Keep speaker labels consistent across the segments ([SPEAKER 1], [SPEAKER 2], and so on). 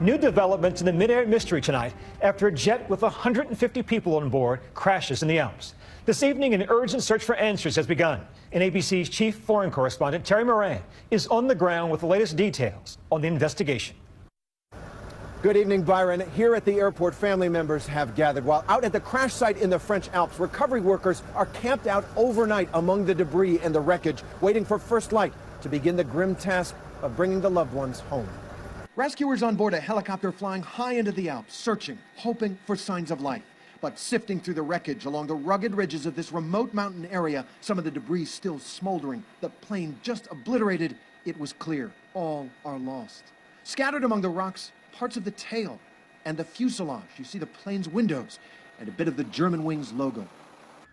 [SPEAKER 1] New developments in the mid-air mystery tonight after a jet with 150 people on board crashes in the Alps. This evening, an urgent search for answers has begun, and ABC's chief foreign correspondent, Terry Moran, is on the ground with the latest details on the investigation.
[SPEAKER 2] Good evening, Byron. Here at the airport, family members have gathered, while out at the crash site in the French Alps, recovery workers are camped out overnight among the debris and the wreckage, waiting for first light to begin the grim task of bringing the loved ones home. Rescuers on board a helicopter flying high into the Alps, searching, hoping for signs of life. But sifting through the wreckage along the rugged ridges of this remote mountain area, some of the debris still smoldering, the plane just obliterated, it was clear all are lost. Scattered among the rocks, parts of the tail and the fuselage. You see the plane's windows and a bit of the Germanwings logo.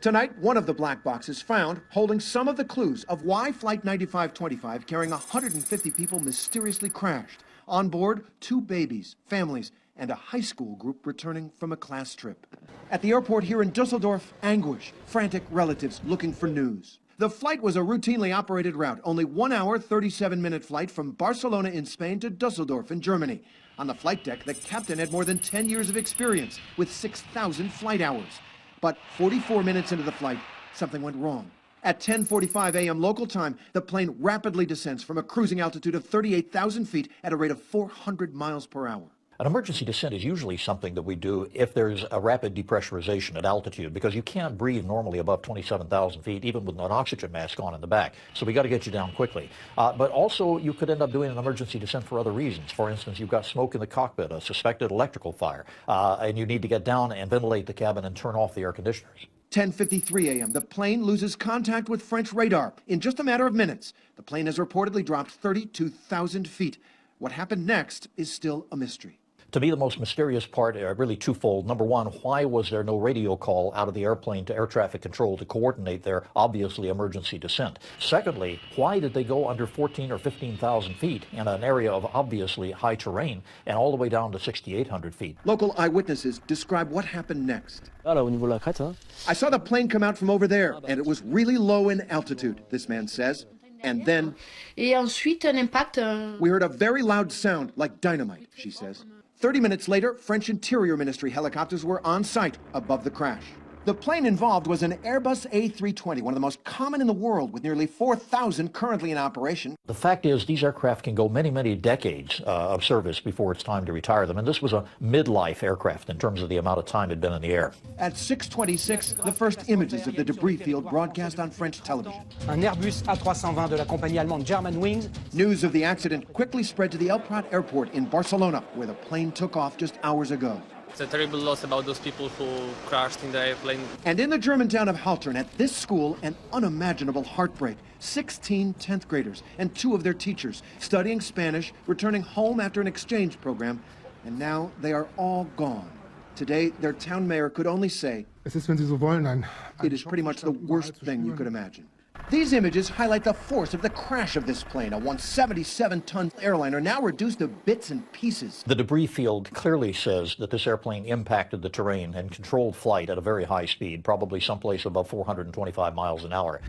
[SPEAKER 2] Tonight, one of the black boxes found holding some of the clues of why Flight 9525 carrying 150 people mysteriously crashed. On board, 2 babies, families, and a high school group returning from a class trip. At the airport here in Dusseldorf, anguish, frantic relatives looking for news. The flight was a routinely operated route, only 1 hour, 37-minute flight from Barcelona in Spain to Dusseldorf in Germany. On the flight deck, the captain had more than 10 years of experience with 6,000 flight hours. But 44 minutes into the flight, something went wrong. At 10:45 a.m. local time, the plane rapidly descends from a cruising altitude of 38,000 feet at a rate of 400 miles per hour.
[SPEAKER 3] An emergency descent is usually something that we do if there's a rapid depressurization at altitude, because you can't breathe normally above 27,000 feet, even with an oxygen mask on in the back. So we got to get you down quickly. But also, you could end up doing an emergency descent for other reasons. For instance, you've got smoke in the cockpit, a suspected electrical fire, and you need to get down and ventilate the cabin and turn off the air conditioners.
[SPEAKER 2] 10:53 a.m. The plane loses contact with French radar. In just a matter of minutes, the plane has reportedly dropped 32,000 feet. What happened next is still a mystery.
[SPEAKER 3] To me, the most mysterious part are really twofold. Number one, why was there no radio call out of the airplane to air traffic control to coordinate their obviously emergency descent? Secondly, why did they go under 14 or 15,000 feet in an area of obviously high terrain and all the way down to 6,800 feet?
[SPEAKER 2] Local eyewitnesses describe what happened next. I saw the plane come out from over there, and it was really low in altitude, this man says. And then we heard a very loud sound like dynamite, she says. 30 minutes later, French Interior Ministry helicopters were on site above the crash. The plane involved was an Airbus A320, one of the most common in the world, with nearly 4,000 currently in operation.
[SPEAKER 3] The fact is, these aircraft can go many, many decades of service before it's time to retire them. And this was a midlife aircraft in terms of the amount of time it had been in the air.
[SPEAKER 2] At 6:26, the first images of the debris field broadcast on French television.
[SPEAKER 4] Un Airbus A320 de la compagnie allemande Germanwings.
[SPEAKER 2] News of the accident quickly spread to the El Prat airport in Barcelona, where the plane took off just hours ago.
[SPEAKER 5] It's a terrible loss about those people who crashed in the airplane.
[SPEAKER 2] And in the German town of Haltern, at this school, an unimaginable heartbreak. 16 10th graders and 2 of their teachers studying Spanish, returning home after an exchange program, and now they are all gone. Today, their town mayor could only say, it is pretty much the worst thing you could imagine. These images highlight the force of the crash of this plane, a 177-ton airliner now reduced to bits and pieces.
[SPEAKER 3] The debris field clearly says that this airplane impacted the terrain and controlled flight at a very high speed, probably someplace above 425 miles an hour.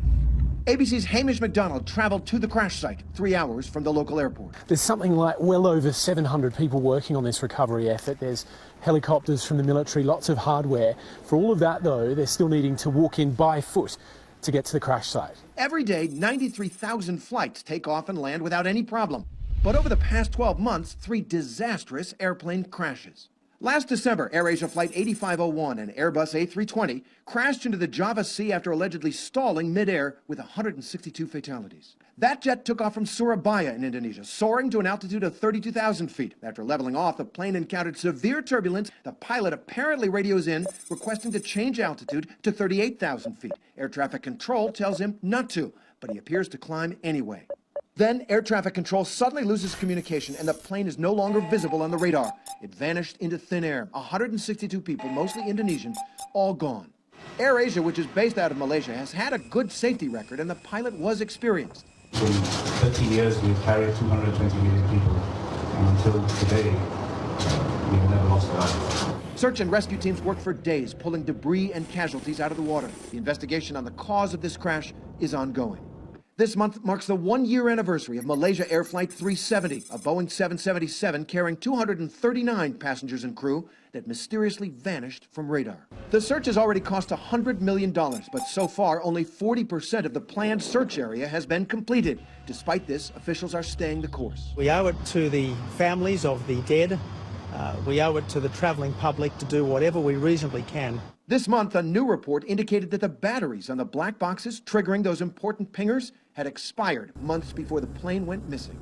[SPEAKER 2] ABC's Hamish McDonald traveled to the crash site 3 hours from the local airport.
[SPEAKER 4] There's something like well over 700 people working on this recovery effort. There's helicopters from the military, lots of hardware. For all of that, though, they're still needing to walk in by foot to get to the crash site.
[SPEAKER 2] Every day, 93,000 flights take off and land without any problem. But over the past 12 months, 3 disastrous airplane crashes. Last December, AirAsia Flight 8501, an Airbus A320, crashed into the Java Sea after allegedly stalling midair with 162 fatalities. That jet took off from Surabaya in Indonesia, soaring to an altitude of 32,000 feet. After leveling off, the plane encountered severe turbulence. The pilot apparently radios in, requesting to change altitude to 38,000 feet. Air traffic control tells him not to, but he appears to climb anyway. Then air traffic control suddenly loses communication and the plane is no longer visible on the radar. It vanished into thin air. 162 people, mostly Indonesians, all gone. AirAsia, which is based out of Malaysia, has had a good safety record and the pilot was experienced.
[SPEAKER 6] In 30 years, we've carried 220 million people, and until today, we've never lost a life.
[SPEAKER 2] Search and rescue teams worked for days, pulling debris and casualties out of the water. The investigation on the cause of this crash is ongoing. This month marks the one-year anniversary of Malaysia Air Flight 370, a Boeing 777 carrying 239 passengers and crew that mysteriously vanished from radar. The search has already cost $100 million, but so far only 40% of the planned search area has been completed. Despite this, officials are staying the course.
[SPEAKER 7] We owe it to the families of the dead. We owe it to the travelling public to do whatever we reasonably can.
[SPEAKER 2] This month, a new report indicated that the batteries on the black boxes triggering those important pingers had expired months before the plane went missing.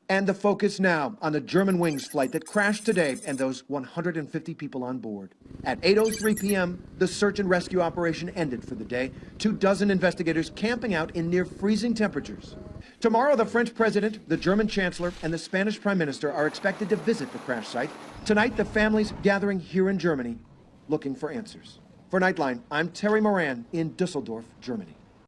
[SPEAKER 2] And the focus now on the Germanwings flight that crashed today and those 150 people on board. At 8:03 p.m., the search and rescue operation ended for the day. 24 investigators camping out in near freezing temperatures. Tomorrow, the French president, the German chancellor, and the Spanish prime minister are expected to visit the crash site. Tonight, the families gathering here in Germany, looking for answers. For Nightline, I'm Terry Moran in Dusseldorf, Germany.